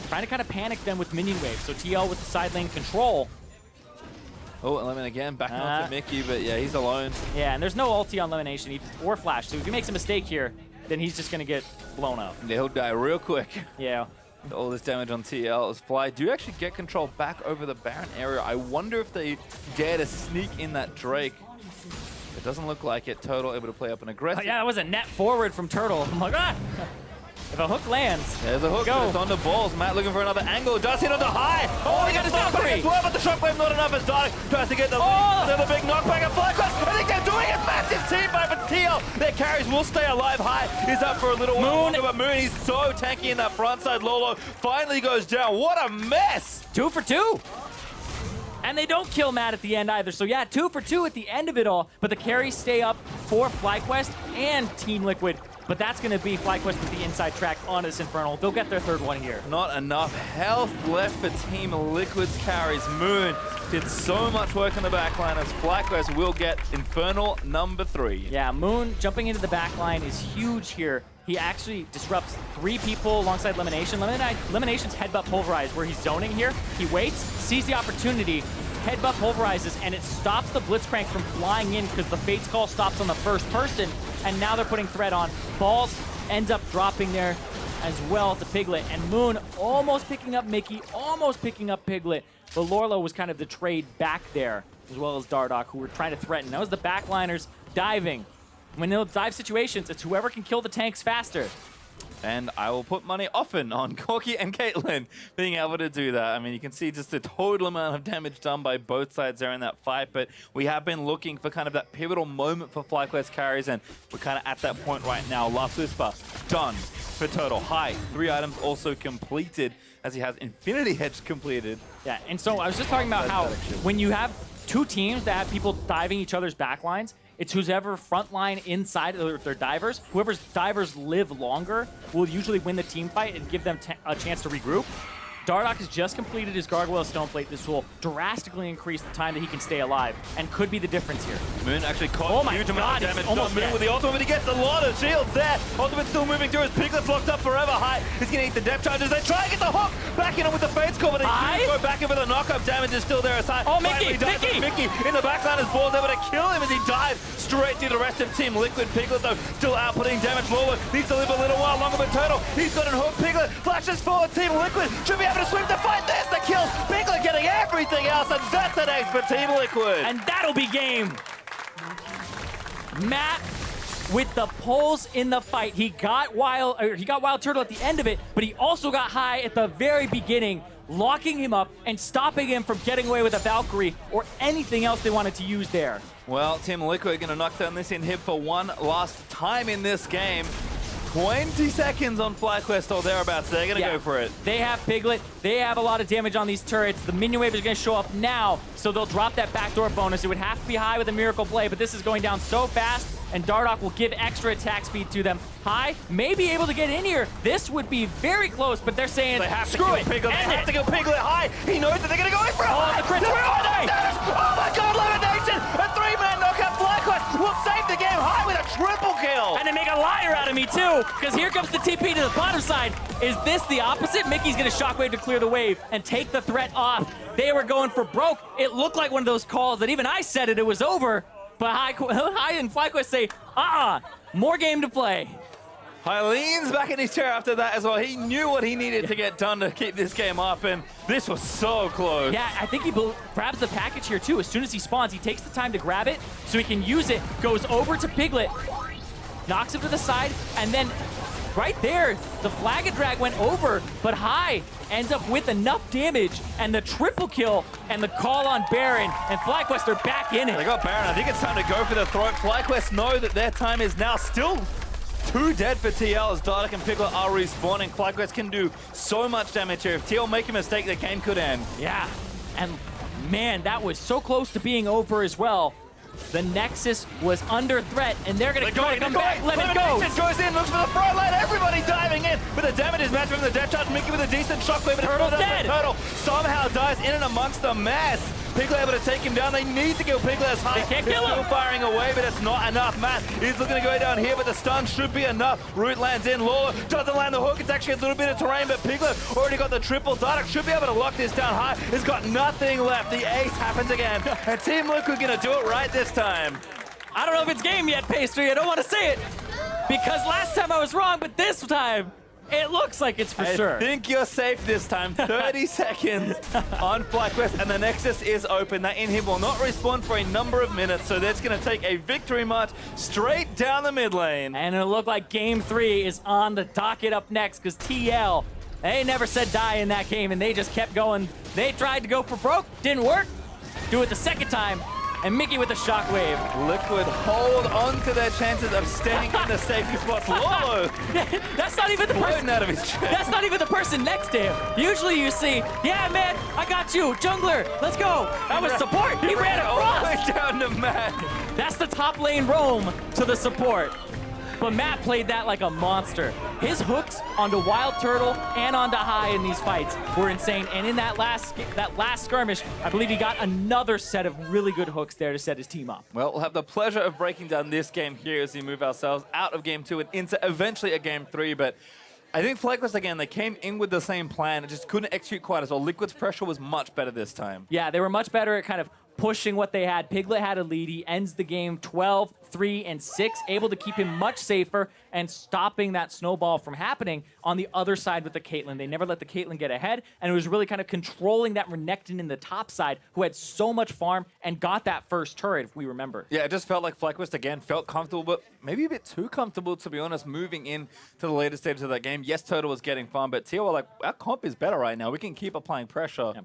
Trying to kind of panic them with minion wave, so TL with the side lane control. Oh, Lemon again, back on to Mickey, but yeah, he's alone. Yeah, and there's no ulti on LemonNation or Flash, so if he makes a mistake here, then he's just going to get blown up. Yeah, he'll die real quick. Yeah. All this damage on TL as Fly do actually get control back over the Baron area. I wonder if they dare to sneak in that Drake. It doesn't look like it. Turtle able to play up an aggressive. Oh, yeah, that was a net forward from Turtle. I'm like, ah! If a hook lands, there's a hook. Go. It's on the balls. Matt looking for another angle. Does hit on the High. Oh, he got his Valkyrie. But the shockwave not enough as Dardoch tries to get the lead. Another big knockback at FlyQuest. I think they're doing it. Massive team fight for TL. Their carries will stay alive. High is up for a little while longer, but Moon, he's so tanky in that front side. Lourlo finally goes down. What a mess. 2 for 2. And they don't kill Matt at the end either. So yeah, 2 for 2 at the end of it all. But the carries stay up for FlyQuest and Team Liquid. But that's going to be FlyQuest with the inside track on this Infernal. They'll get their third one here. Not enough health left for Team Liquid's carries. Moon did so much work in the backline as FlyQuest will get Infernal number 3. Yeah, Moon jumping into the backline is huge here. He actually disrupts 3 people alongside LemonNation. LemonNation's headbutt pulverized where he's zoning here. He waits, sees the opportunity, headbutt pulverizes, and it stops the Blitzcrank from flying in because the Fate's Call stops on the first person, and now they're putting threat on. Balls ends up dropping there as well to Piglet, and Moon almost picking up Mickey, almost picking up Piglet, but Lourlo was kind of the trade back there, as well as Dardoch, who were trying to threaten. That was the backliners diving. When they'll dive situations, it's whoever can kill the tanks faster. And I will put money often on Corki and Caitlyn being able to do that. I mean, you can see just the total amount of damage done by both sides there in that fight, but we have been looking for kind of that pivotal moment for FlyQuest carries, and we're kind of at that point right now. Last Whisper, done for Turtle. High, 3 items also completed, as he has Infinity Hedge completed. Yeah, and so I was just talking about how when you have 2 teams that have people diving each other's backlines, it's whoever frontline inside of their divers. Whoever's divers live longer will usually win the team fight and give them a chance to regroup. Dardoch has just completed his Gargoyle Stoneplate. This will drastically increase the time that he can stay alive and could be the difference here. Moon actually caught a huge amount of damage. Almost Moon with the ultimate, but he gets a lot of shields there. Ultimate still moving through as Piglet's locked up forever. High is going to eat the depth charges. They try to get the hook back in him with the Fate's Call, but they do go back in with the knock-up. Damage is still there as High. Oh, Mickey in the backline as Ball's able to kill him as he dives straight through the rest of Team Liquid. Piglet, though, still outputting damage. Lourlo needs to live a little while longer, but Turtle, he's got an hook. Piglet flashes forward. Team Liquid should be able to sweep the fight. There's the kills. Piglet getting everything else, and that's an ace for Team Liquid. And that'll be game. Matt with the pulls in the fight. He got WildTurtle at the end of it, but he also got High at the very beginning, locking him up and stopping him from getting away with a Valkyrie or anything else they wanted to use there. Well, Team Liquid going to knock down this inhib for one last time in this game. 20 seconds on FlyQuest or thereabouts. They're going to go for it. They have Piglet. They have a lot of damage on these turrets. The minion wave is going to show up now, so they'll drop that backdoor bonus. It would have to be High with a Miracle Blade, but this is going down so fast, and Dardoch will give extra attack speed to them. High may be able to get in here. This would be very close, but they're saying, screw it. Piglet. They have to kill Piglet. High. He knows that they're going to go in for it. Oh, the critical. Oh my God, LemonNation. A 3-man knockout. FlyQuest will save the game. High with a triple kill. And they make a liar out of me, too. through, because here comes the TP to the bottom side. Is this the opposite? Mickey's going to shockwave to clear the wave and take the threat off. They were going for broke. It looked like one of those calls that even I said it was over. But High and FlyQuest say, more game to play. High leans back in his chair after that as well. He knew what he needed to get done to keep this game up, and this was so close. Yeah, I think he grabs the package here too. As soon as he spawns, he takes the time to grab it so he can use it, goes over to Piglet, knocks him to the side, and then right there, the flag and drag went over, but High ends up with enough damage and the triple kill and the call on Baron, and FlyQuest are back in it. They got Baron. I think it's time to go for the throat. FlyQuest know that their time is now still too dead for TL as Dardoch and Piglet are respawning. FlyQuest can do so much damage here. If TL make a mistake, the game could end. Yeah, and man, that was so close to being over as well. The Nexus was under threat, and they're going to try to come back. LemonNation goes in, looks for the front line. Everybody diving in, but the damage is matched from the death charge. Mickey with a decent shockwave, but Turtle's dead. Turtle somehow dies in and amongst the mess. Piglet able to take him down. They need to kill Piglet as High. They can't kill him. Still firing away, but it's not enough. Matt is looking to go down here, but the stun should be enough. Root lands in. Lourlo doesn't land the hook. It's actually a little bit of terrain, but Piglet already got the triple. Dardoch should be able to lock this down. High has got nothing left. The ace happens again, and Team Liquid going to do it right this time. I don't know if it's game yet, Pastry. I don't want to say it because last time I was wrong, but this time it looks like it's for sure. I think you're safe this time. 30 seconds on FlyQuest, and the Nexus is open. That inhib will not respawn for a number of minutes, so that's going to take a victory march straight down the mid lane. And it'll look like Game 3 is on the docket up next because TL, they never said die in that game, and they just kept going. They tried to go for broke, didn't work. Do it the second time. And Mickey with a shockwave. Liquid hold on to their chances of staying in the safety spots. Lourlo that's not even the person out of his chest. That's not even the person next to him. Usually you see, yeah man, I got you, jungler, let's go. That was support. He ran across. All the way down to Matt. That's the top lane roam to the support. But Matt played that like a monster. His hooks onto WildTurtle and onto High in these fights were insane. And in that last skirmish, I believe he got another set of really good hooks there to set his team up. Well, we'll have the pleasure of breaking down this game here as we move ourselves out of Game 2 and into eventually a Game 3. But I think FlyQuest, again, they came in with the same plan. It just couldn't execute quite as well. Liquid's pressure was much better this time. Yeah, they were much better at kind of pushing what they had. Piglet had a lead. He ends the game 12, 3, and 6, able to keep him much safer and stopping that snowball from happening on the other side with the Caitlyn. They never let the Caitlyn get ahead, and it was really kind of controlling that Renekton in the top side, who had so much farm and got that first turret, if we remember. Yeah, it just felt like FlyQuest, again, felt comfortable, but maybe a bit too comfortable, to be honest, moving in to the later stages of that game. Yes, Turtle was getting farm, but TL were like, our comp is better right now. We can keep applying pressure. Yeah.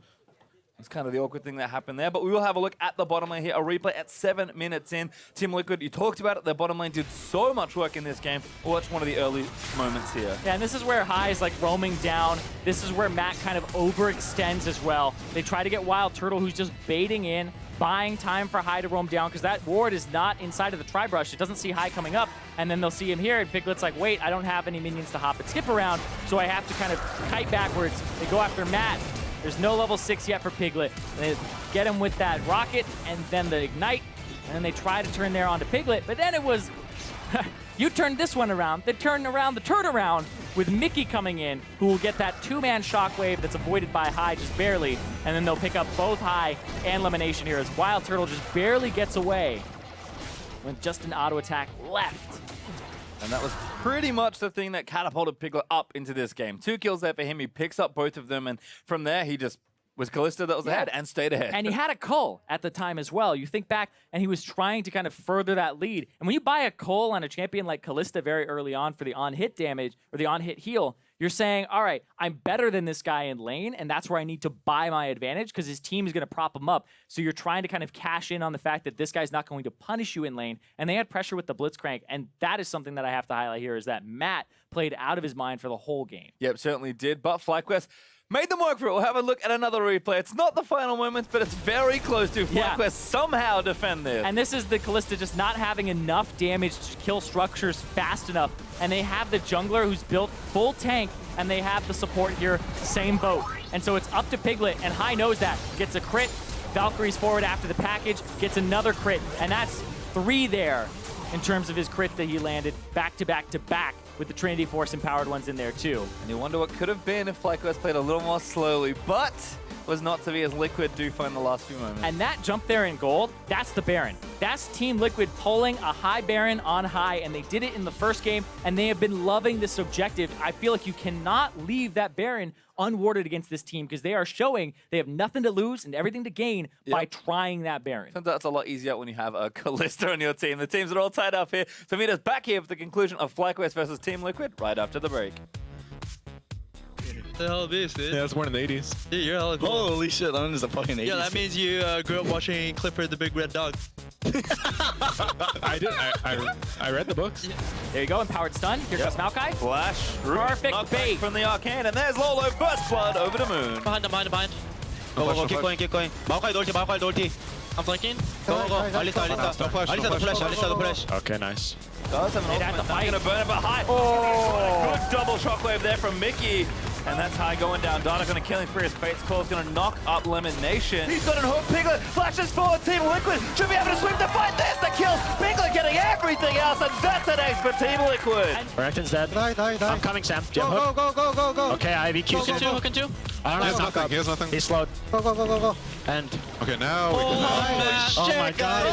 It's kind of the awkward thing that happened there, but we will have a look at the bottom lane here. A replay at 7 minutes in. Team Liquid, you talked about it. Their bottom lane did so much work in this game. We'll watch one of the early moments here. Yeah, and this is where High is like roaming down. This is where Matt kind of overextends as well. They try to get WildTurtle, who's just baiting in, buying time for High to roam down, because that ward is not inside of the tri-brush. It doesn't see High coming up, and then they'll see him here, and Piglet's like, wait, I don't have any minions to hop and skip around, so I have to kind of kite backwards. They go after Matt. There's no level 6 yet for Piglet. They get him with that rocket and then the ignite, and then they try to turn there onto Piglet, but then it was, you turned this one around, they turned around the turnaround with Mickey coming in, who will get that 2-man shockwave that's avoided by High just barely, and then they'll pick up both High and LemonNation here as WildTurtle just barely gets away with just an auto attack left. And that was pretty much the thing that catapulted Piglet up into this game. 2 kills there for him. He picks up both of them, and from there, he just was Kalista that was ahead and stayed ahead. And he had a cull at the time as well. You think back, and he was trying to kind of further that lead. And when you buy a cull on a champion like Kalista very early on for the on-hit damage or the on-hit heal, you're saying, all right, I'm better than this guy in lane, and that's where I need to buy my advantage because his team is going to prop him up. So you're trying to kind of cash in on the fact that this guy's not going to punish you in lane, and they had pressure with the Blitzcrank, and that is something that I have to highlight here is that Matt played out of his mind for the whole game. Yep, certainly did, but FlyQuest made them work for it. We'll have a look at another replay. It's not the final moments, but it's very close to FlyQuest somehow defend this. And this is the Kalista just not having enough damage to kill structures fast enough. And they have the jungler who's built full tank, and they have the support here, same boat. And so it's up to Piglet, and High knows that. Gets a crit, Valkyrie's forward after the package, gets another crit, and that's 3 there in terms of his crit that he landed back to back to back. with the Trinity Force empowered ones in there too. And you wonder what could have been if FlyQuest played a little more slowly, but was not to be, as Liquid do find the last few moments. And that jump there in gold, that's the Baron. That's Team Liquid pulling a high Baron on high, and they did it in the first game, and they have been loving this objective. I feel like you cannot leave that Baron unwarded against this team because they are showing they have nothing to lose and everything to gain by trying that Baron. Turns out it's a lot easier when you have a Kalista on your team. The teams are all tied up here. So meet us back here for the conclusion of FlyQuest versus Team Liquid right after the break. What the hell is this, dude? Yeah, it was born in the 80s. Dude, you're hella cool. Holy shit, I'm just a fucking 80s. Yeah, that means you grew up watching Clifford the Big Red Dog. I did. I read the books. There you go, empowered stun. Here comes Maokai. Flash. Perfect Knockback bait. from the Arcane, and there's Lourlo. First blood over to Moon. Behind. Go, keep going. Maokai ulti. I'm flanking. Go. Alistar. Alistar the flash. Okay, nice. Does have an They'd have ultimate. to fight. Gonna burn it, but high. Oh! Good double shockwave there from Mickey. And that's high going down. Dardoch on a killing spree. His Fate's Call is going to knock up LemonNation. He's got a hook. Piglet flashes forward. Team Liquid should be able to swing to fight. There's the kills. Piglet getting everything else, and that's an ace for Team Liquid. Renekton's dead. Die. I'm coming, Sam. Jim hook. Go. Okay, Ivy Q. Hook and two. I don't know. He has nothing. He's slowed. Go. And Okay, now we can. oh my god.